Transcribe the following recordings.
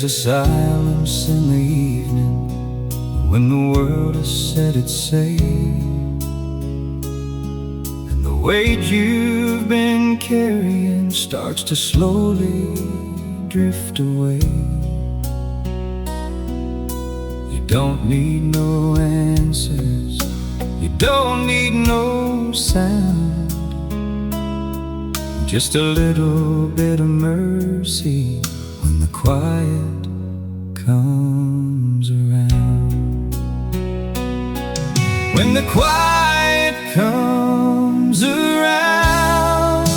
There's a silence in the evening when the world has said its say, and the weight you've been carrying starts to slowly drift away. You don't need no answers, you don't need no sound, just a little bit of mercy when the quiet comes around. When the quiet comes around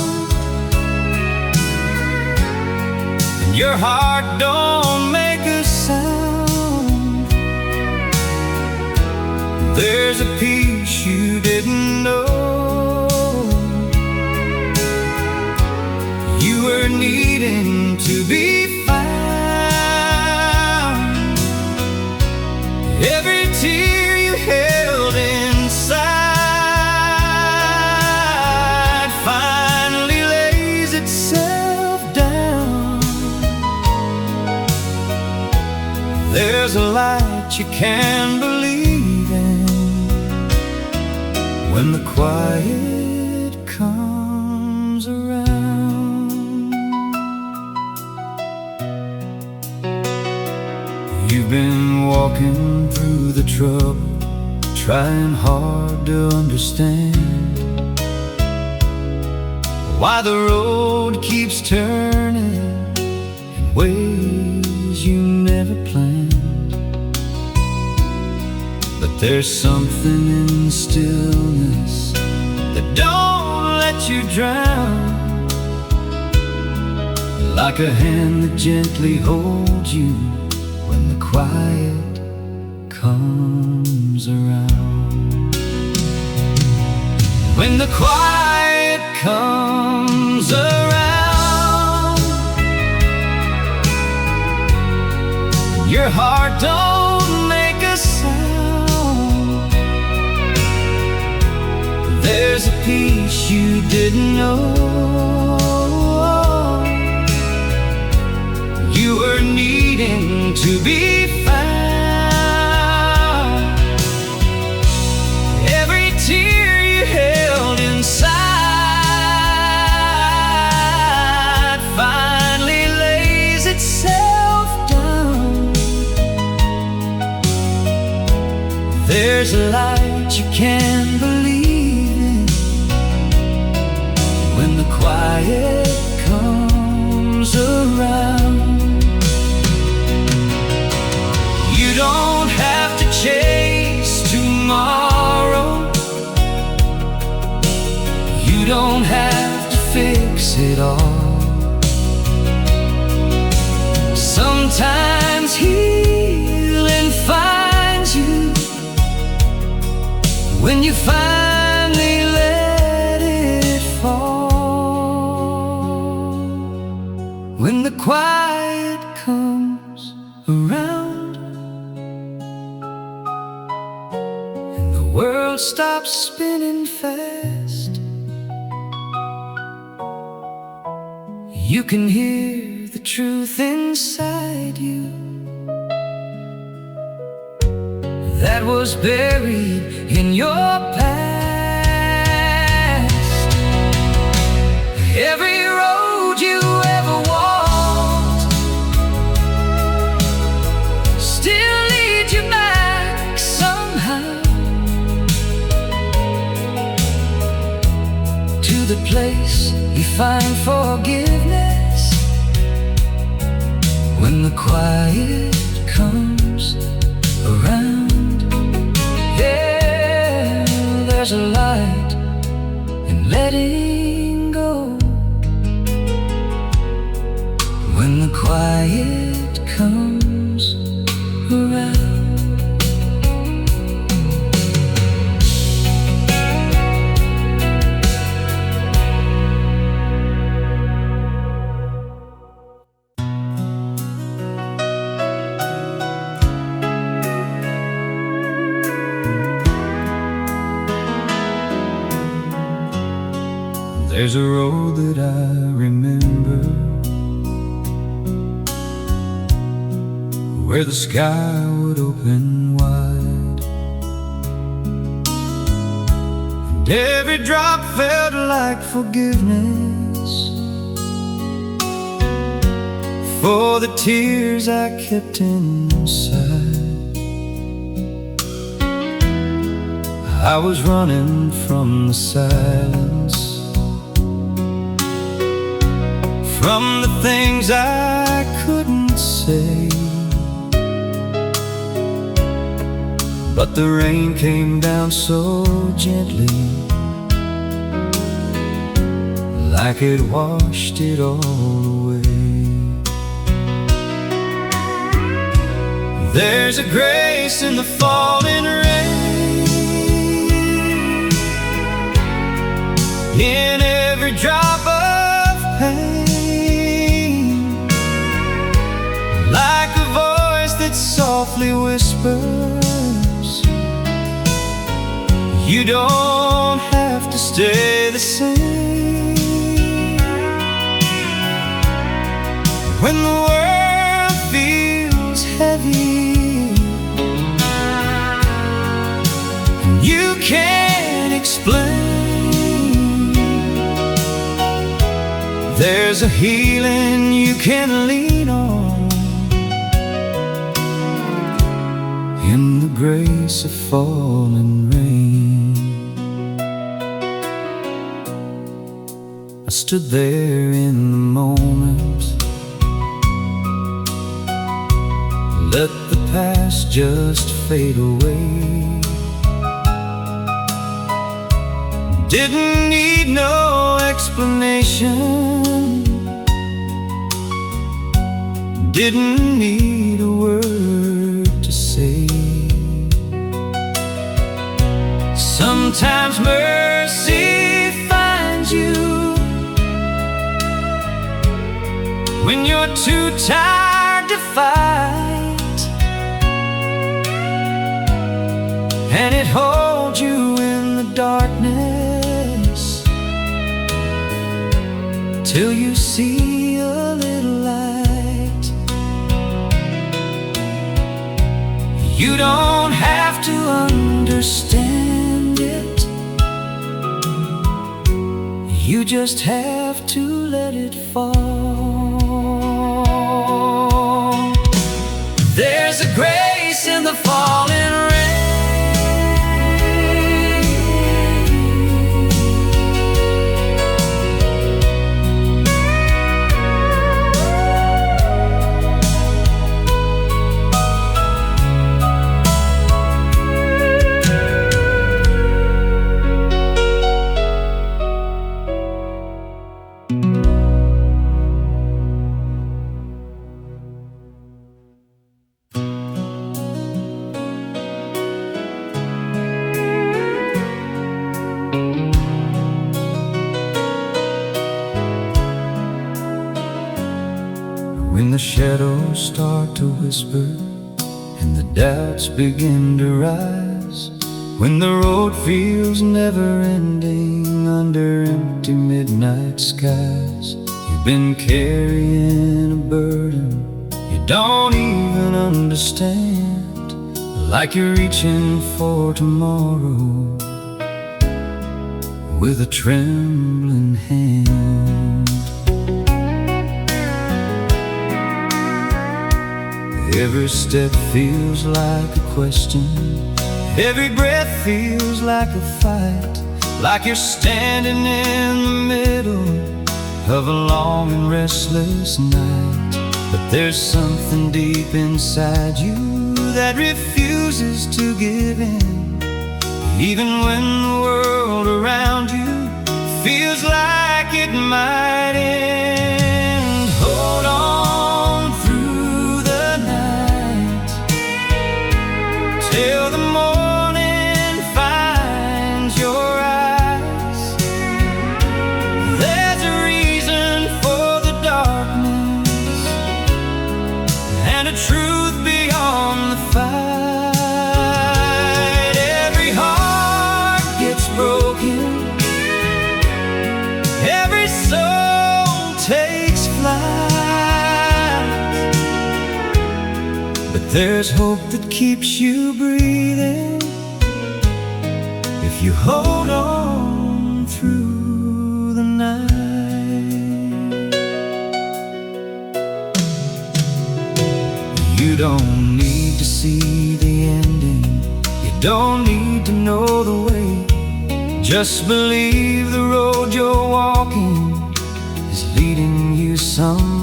and your heart don't make a sound, there's a peace you didn't know you were needing to be found. Every tear you held inside finally lays itself down. There's a light you can believe in when the quiet comes around. You've been walking through the trouble, trying hard to understand why the road keeps turning in ways you never planned. But there's something in stillness that don't let you drown, like a hand that gently holds you when the quiet comes around. When the quiet comes around, your heart don't make a sound, there's a peace you didn't know you were needing to be found. Every tear you held inside finally lays itself down. There's a light you can believe in when the quiet comes around. You don't have to chase tomorrow, you don't have to fix it all. Sometimes healing finds you when you finally let it fall. When the quiet comes around and the world stops spinning fast, you can hear the truth inside you that was buried in your past. Every road you ever walked still leads you back somehow to the place you find forgiveness when the quiet comes around. Yeah, there's a light in letting go when the quiet comes around. There's a road that I remember where the sky would open wide, and every drop felt like forgiveness for the tears I kept inside. I was running from the silence, from the things I couldn't say. But the rain came down so gently, like it washed it all away. There's a grace in the falling rain, in every drop of pain, like a voice that softly whispers, you don't have to stay the same. When the world feels heavy and you can't explain, there's a healing you can lean on in the grace of falling rain. I stood there in the moment, let the past just fade away. Didn't need no explanation, didn't need a word to say. Sometimes mercy finds you when you're too tired to fight, and it holds you in the darkness till you see a little light. You don't have to understand it, you just have to let it fall. There's a grace in the falling rain. When the shadows start to whisper and the doubts begin to rise, when the road feels never-ending under empty midnight skies, you've been carrying a burden you don't even understand, like you're reaching for tomorrow with a trembling hand. Every step feels like a question, every breath feels like a fight, like you're standing in the middle of a long and restless night. But there's something deep inside you that refuses to give in, even when the world around you feels like it might end. Hold on through the night till the morning finds your eyes. There's a reason for the darkness and a truth beyond the fight. Every heart gets broken, every soul but there's hope that keeps you breathing if you hold on through the night. You don't need to see the ending, you don't need to know the way. Just believe the road you're walking is leading you someday.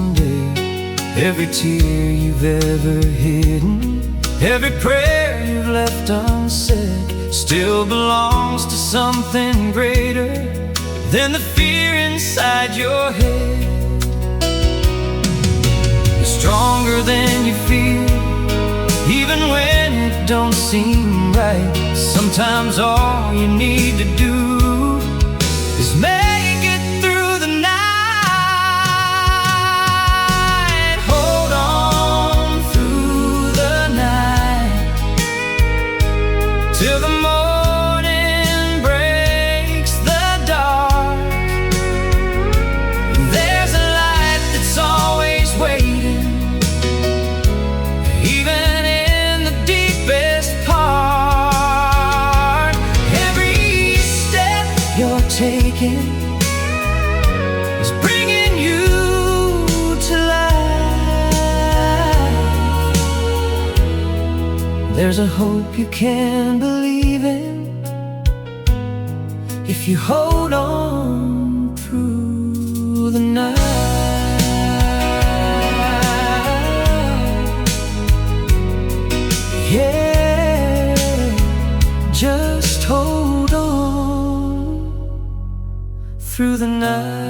Every tear you've ever hidden, every prayer you've left unsaid, still belongs to something greater than the fear inside your head. You're stronger than you feel, even when it don't seem right. Sometimes all you need to do is make it through the night. Hold on through the night till the morning breaks the dark. There's a light that's always waiting, even in the deepest part. Every step you're taking is bringing you to life. There's a hope you can believe in if you hold on through the night. Yeah, just hold on through the night.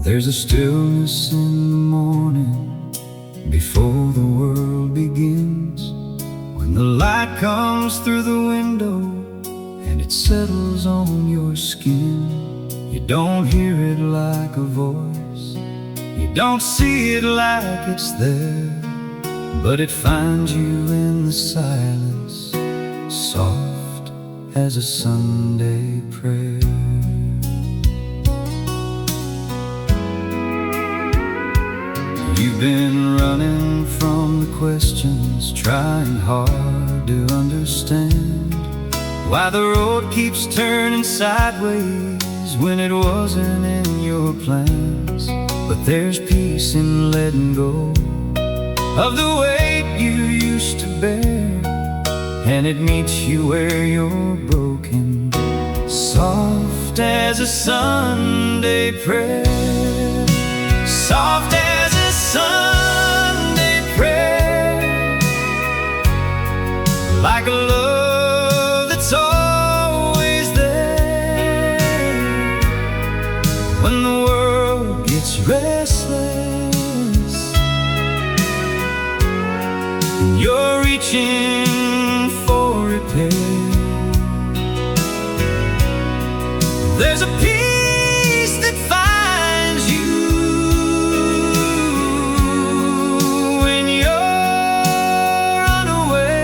There's a stillness in the morning before the world begins, when the light comes through the window and it settles on your skin. You don't hear it like a voice, you don't see it like it's there, but it finds you in the silence, soft as a Sunday prayer. You've been running from the questions, trying hard to understand why the road keeps turning sideways when it wasn't in your plans. But there's peace in letting go of the weight you used to bear, and it meets you where you're broken, soft as a Sunday prayer. Soft as a Sunday prayer, like a love that's always there when the world gets restless and you're reaching for repair. There's a peace that finds you when you're unaware.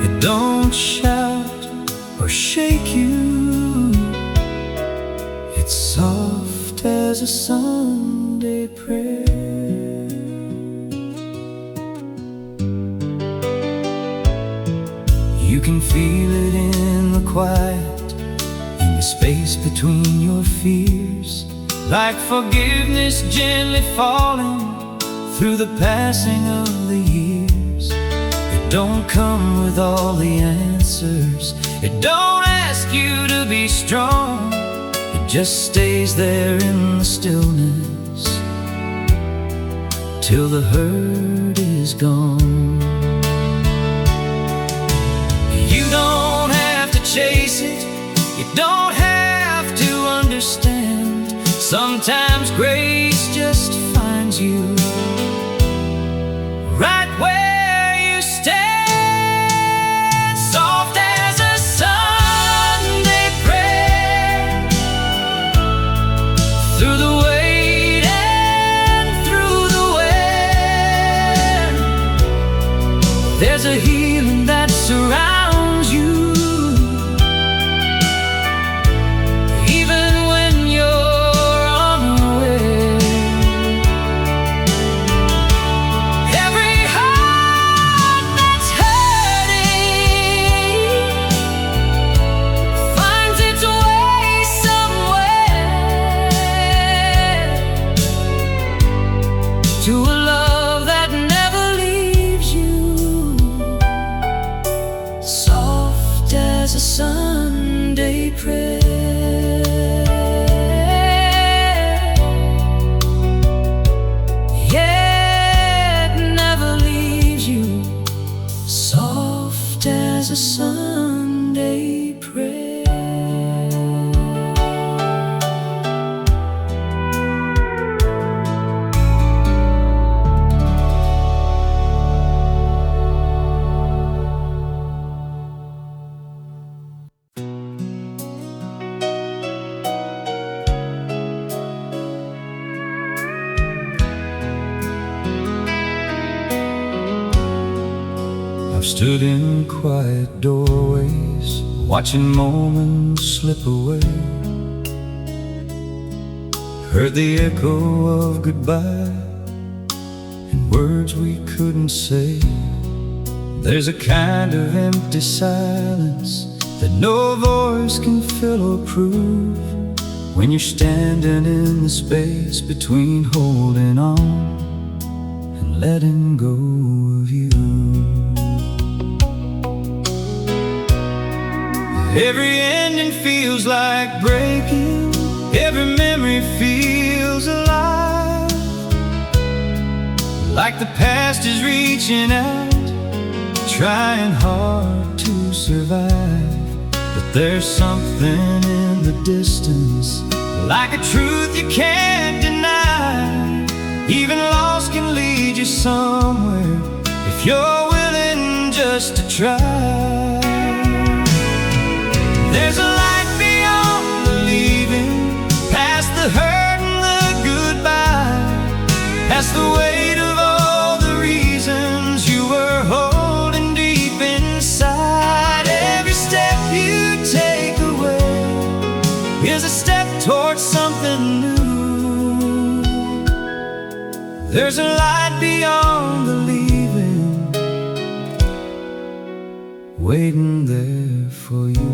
It don't shout or shake you, it's soft as a Sunday prayer. You can feel it in the quiet, in the space between your fears, like forgiveness gently falling through the passing of the years. It don't come with all the answers, it don't ask you to be strong, it just stays there in the stillness till the hurt is gone. You don't have to chase it, you don't have to understand. Sometimes grace just finds you right where you stand, soft as a Sunday prayer, through the weight and through the wind. There's a healing that surrounds you, even when you're unaware. Every heart that's hurting finds its way somewhere to a love that never leaves you, soft as a Sunday prayer. Yeah, it never leaves you, soft as a Sunday prayer. I've stood in quiet doorways, watching moments slip away, heard the echo of goodbye in words we couldn't say. There's a kind of empty silence that no voice can fill or prove, when you're standing in the space between holding on and letting go of you. Every ending feels like breaking, every memory feels alive, like the past is reaching out, trying hard to survive. But there's something in the distance, like a truth you can't deny. Even loss can lead you somewhere if you're willing just to try. There's a light beyond the leaving, past the hurt and the goodbye, past the weight of all the reasons you were holding deep inside. Every step you take away is a step towards something new. There's a light beyond the leaving, waiting there for you.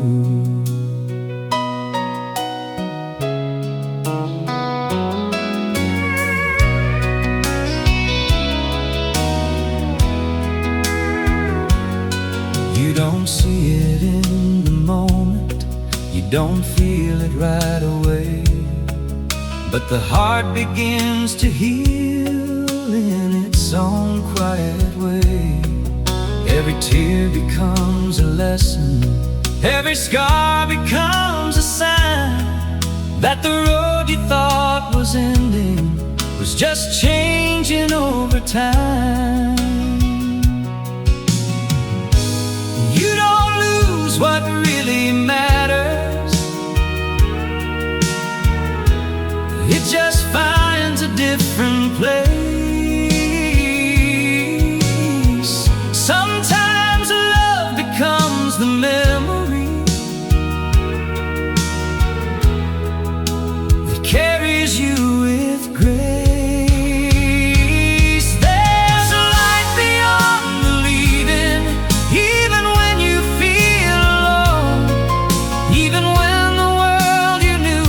You don't see it in the moment, you don't feel it right away, but the heart begins to heal in its own quiet way. Every tear becomes a lesson, every scar becomes a sign that the road you thought was ending was just changing over time. You don't lose what really matters, it just finds a different place. Sometimes love becomes the memory that carries you with grace. There's a light beyond the leaving, even when you feel alone, even when the world you knew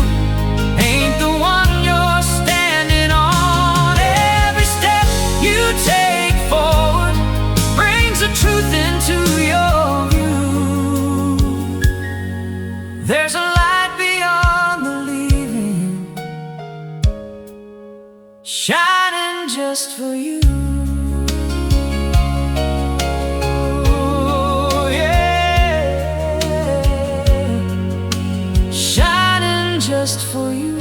ain't the one you're standing on. Every step you take forward brings the truth into your view. There's a light beyond the leaving, shining just for you. Yeah, shining just for you.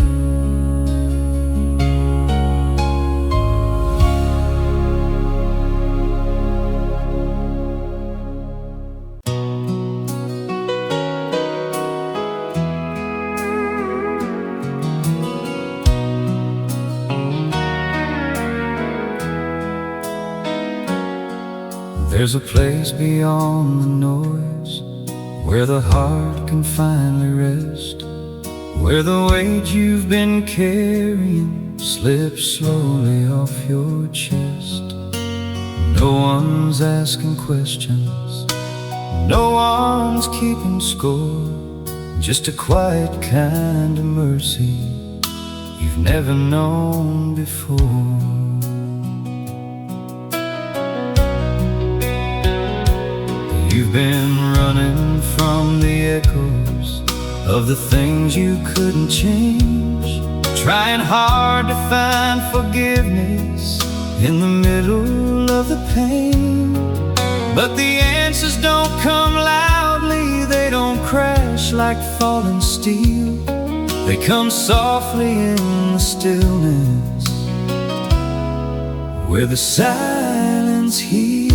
There's a place beyond the noise where the heart can finally rest, where the weight you've been carrying slips slowly off your chest. No one's asking questions, no one's keeping score, just a quiet kind of mercy you've never known before. You've been running from the echoes of the things you couldn't change, trying hard to find forgiveness in the middle of the pain. But the answers don't come loudly, they don't crash like falling steel. They come softly in the stillness, where the silence heals,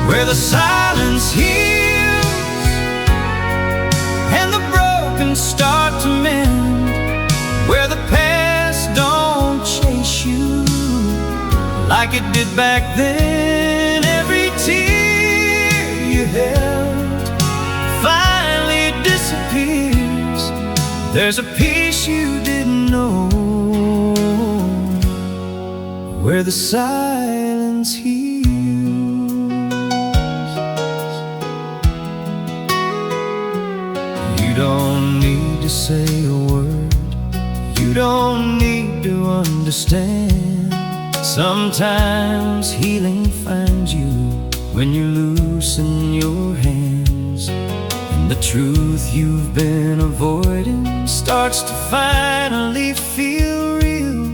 where the silence heals, and the broken start to mend, where the past don't chase you like it did back then. Every tear you held finally disappears. There's a piece you didn't know, where the silence heals. You don't need to say a word, you don't need to understand. Sometimes healing finds you when you loosen your hands, and the truth you've been avoiding starts to finally feel real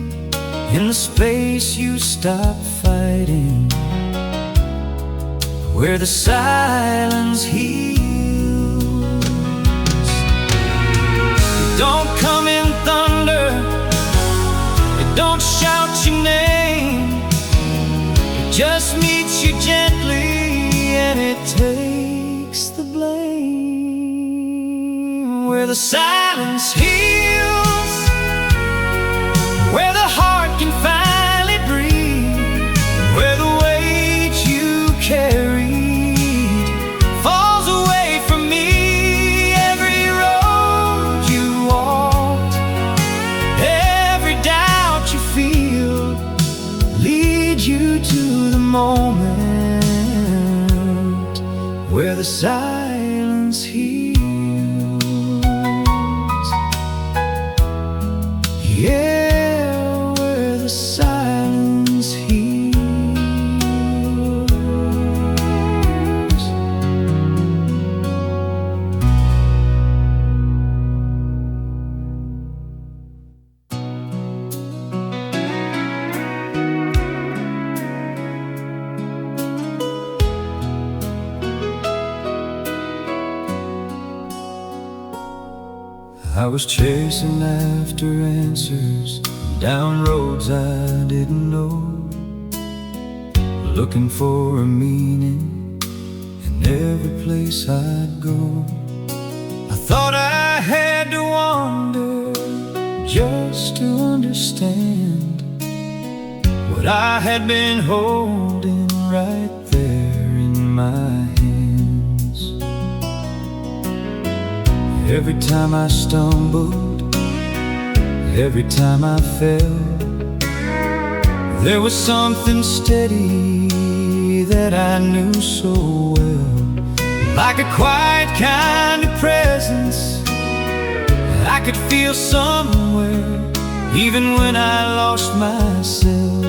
in the space you stop fighting, where the silence heals. It don't come in thunder, it don't shout your name, it just meets you gently and it takes the blame. Where the silence heals, where the heart can finally breathe, where the weight you carried falls away from me. Every road you walked, every doubt you feel, leads you to the moment where the silence heals. Yeah, where the silence heals. I was chasing after answers down roads I didn't know, looking for a meaning in every place I'd go. I thought I had to wander just to understand what I had been holding right there in my hands. Every time I stumbled, every time I fell, there was something steady that I knew so well, like a quiet kind of presence I could feel somewhere, even when I lost myself.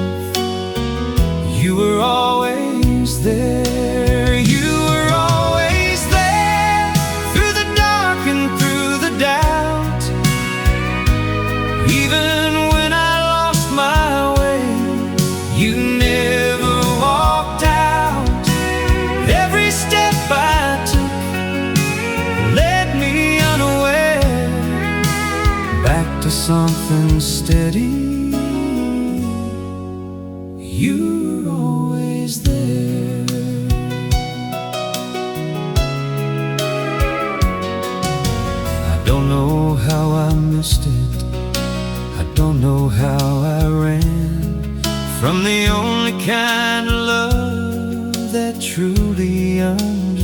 You were always there, you were always there, through the dark and through the doubt. Even when I lost my way, you never walked out. Every step I took led me unaware back to something steady. You were always there. I don't know how I missed it, I don't know how I ran from the only kind of love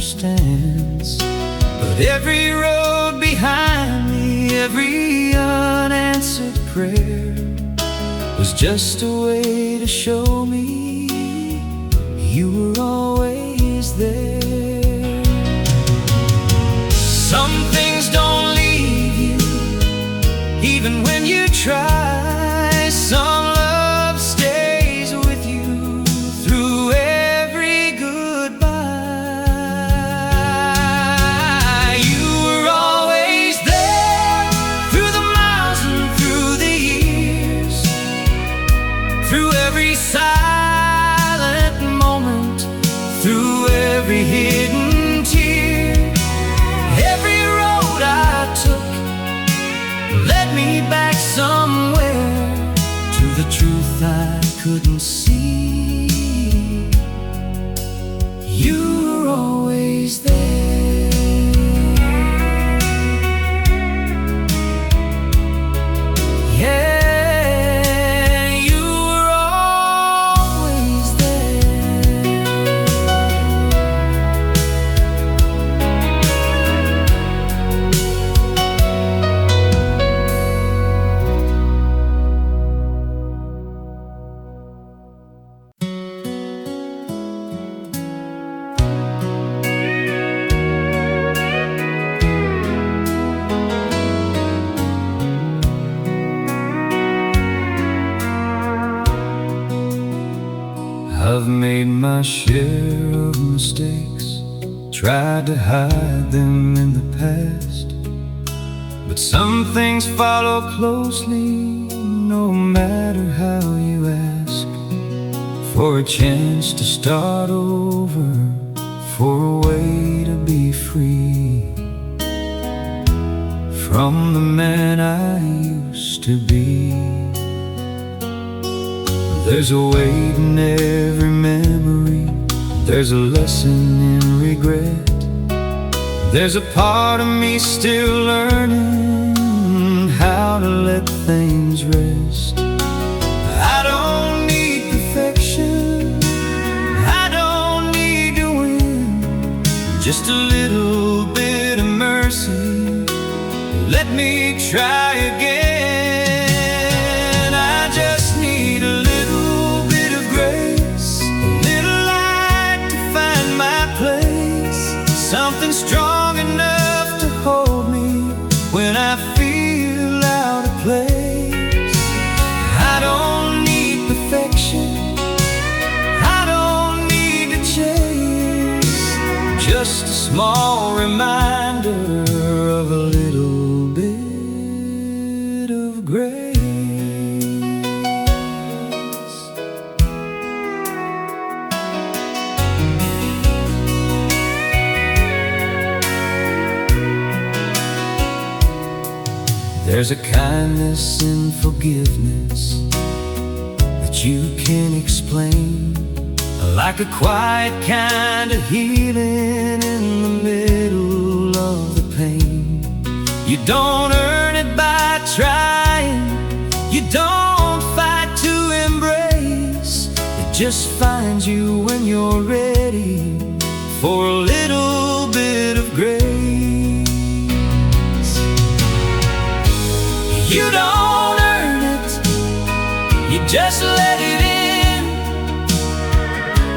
understands. But every road behind me, every unanswered prayer was just a way to show me you were always there. Some things don't leave you, even when you try. Some love stays with you through every goodbye. You were always there, through the miles and through the years, through every silent moment, through every hidden tear. Every road I took led me back somewhere, to the truth I couldn't see. You were always there. Yeah, you were always there. I've made my share of mistakes, tried to hide them in the past, but some things follow closely, no matter how you ask. For a chance to start over, for a way to be free from the man I used to be. There's a weight in every memory, there's a lesson in regret. There's a part of me still learning how to let things rest. I don't need perfection, I don't need to win, just a little bit of mercy, let me try again. I just need a little bit of grace, a little light to find my place, something strong enough to hold me when I feel out of place. I don't need perfection, I don't need to chase, just a small reminder of a little bit of grace. There's a kindness in forgiveness that you can't explain, like a quiet kind of healing in the middle of the pain. You don't earn it by trying, you don't fight to embrace, it just finds you when you're ready for a little bit of grace. You don't earn it, you just let it in.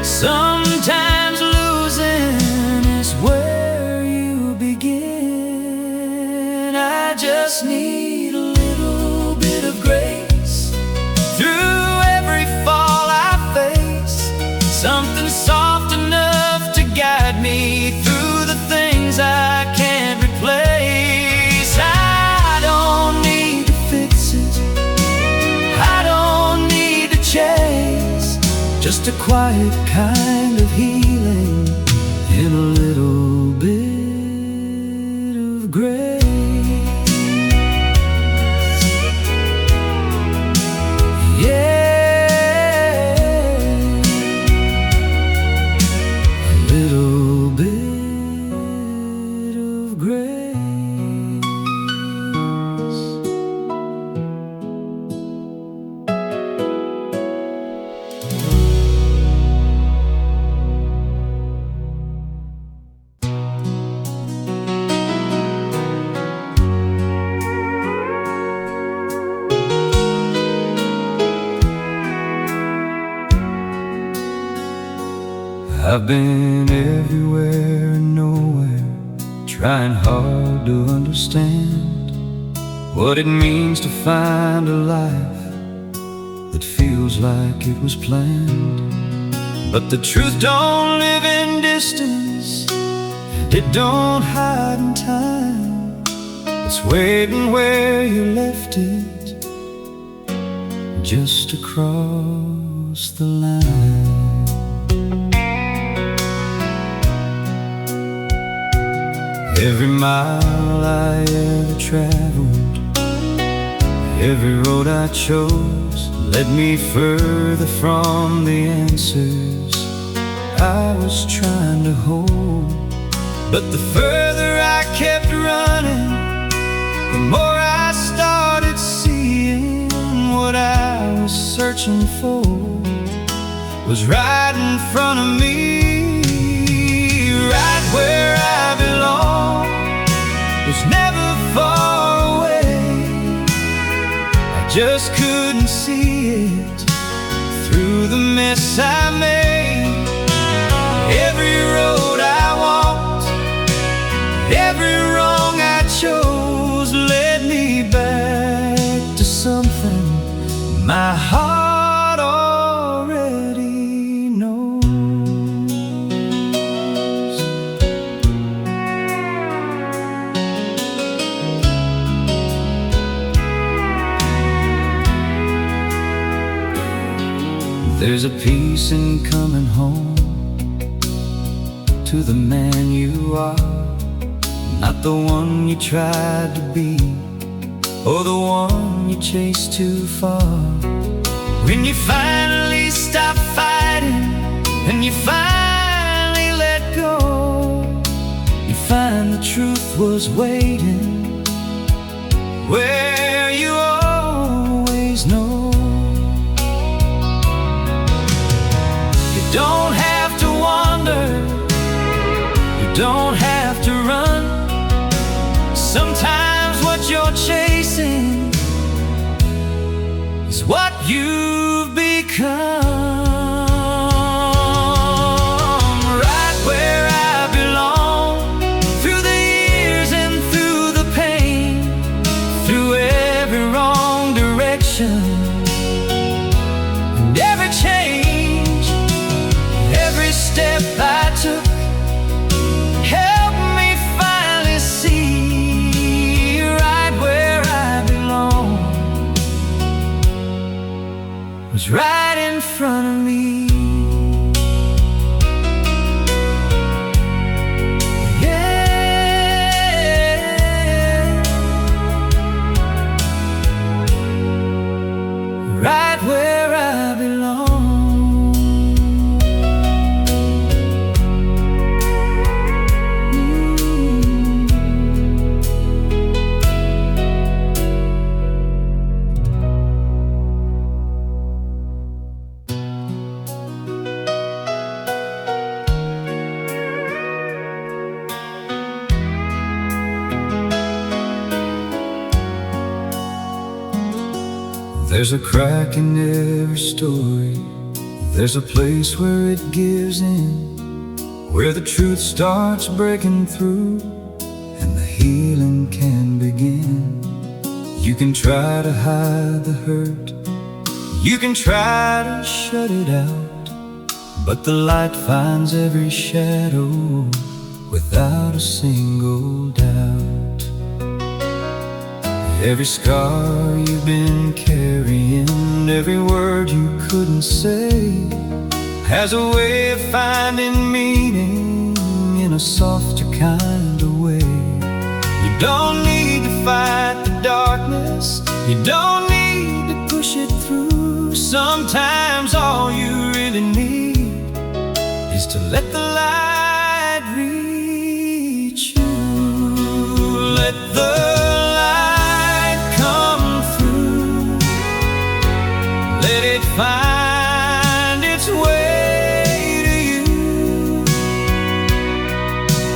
Sometimes losing is where you begin. I just need a little bit of grace through every fall I face, something soft enough to guide me through the things I can't replace. I don't need to fix it, I don't need to chase, just a quiet kind of healing in a little bit of grace. I've been everywhere and nowhere, trying hard to understand what it means to find a life that feels like it was planned. But the truth don't live in distance, it don't hide in time. It's waiting where you left it, just across the line. Every mile I ever traveled, every road I chose, led me further from the answers I was trying to hold. But the further I kept running, the more I started seeing what I was searching for was right in front of me, right where I belong. Was never far away, I just couldn't see it through the mess I made. Every road I walked, every wrong I chose, led me back to something my heart already knows. There's a peace in coming home to the man you are, not the one you tried to be, or the one you chased too far. When you finally stop fighting and you finally let go, you find the truth was waiting where you always know. You don't have to wander, you don't have to run. Sometimes what you're chasing is what you've become. Right where I belong, through the years and through the pain, through every wrong direction and every change, every step I took helped me finally see right where I belong was right in front of me. Yeah, right where I belong. There's a crack in every story, there's a place where it gives in, where the truth starts breaking through and the healing can begin. You can try to hide the hurt, you can try to shut it out, but the light finds every shadow without a single doubt. Every scar you've been carrying, every word you couldn't say, has a way of finding meaning in a softer kind of way. You don't need to fight the darkness, you don't need to push it through. Sometimes all you really need is to let the light reach you. Let the let it find its way to you,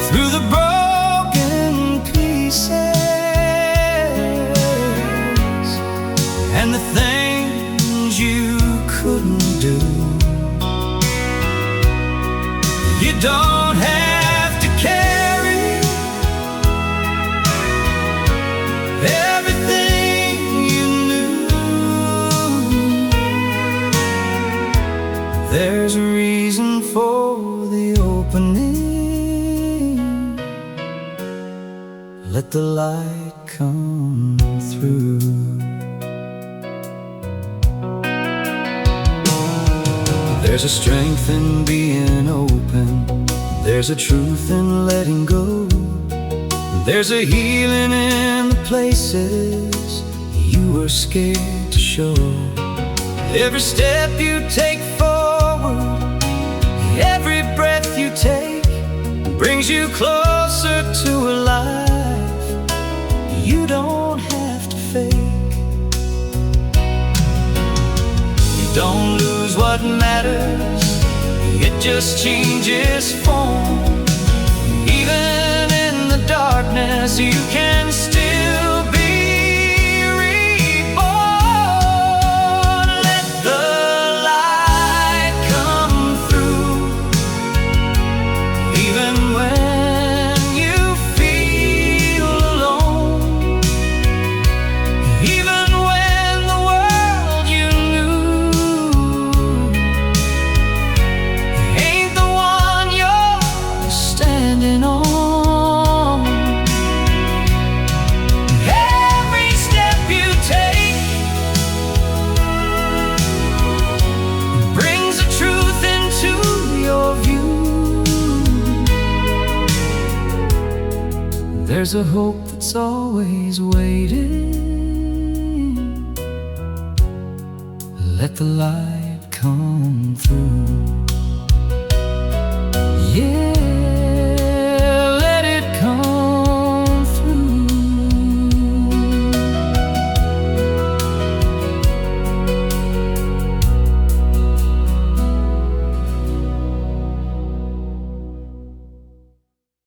through the broken pieces and the things you couldn't do. don't have to carry everything you knew. There's a reason for the opening. Let the light come through. There's a strength in being open. There's a truth in letting go. There's a healing in the places you were scared to show. Every step you take forward, every breath you take, brings you closer to a life you don't have to fake. You don't lose what matters, it just changes form. Even in the darkness, you can still be reborn. Let the light come through. Even when you feel alone, even when the world you knew ain't the one you're standing on. Every step you take brings a truth into your view. There's a hope that's always waiting. Let the light come through. Yeah.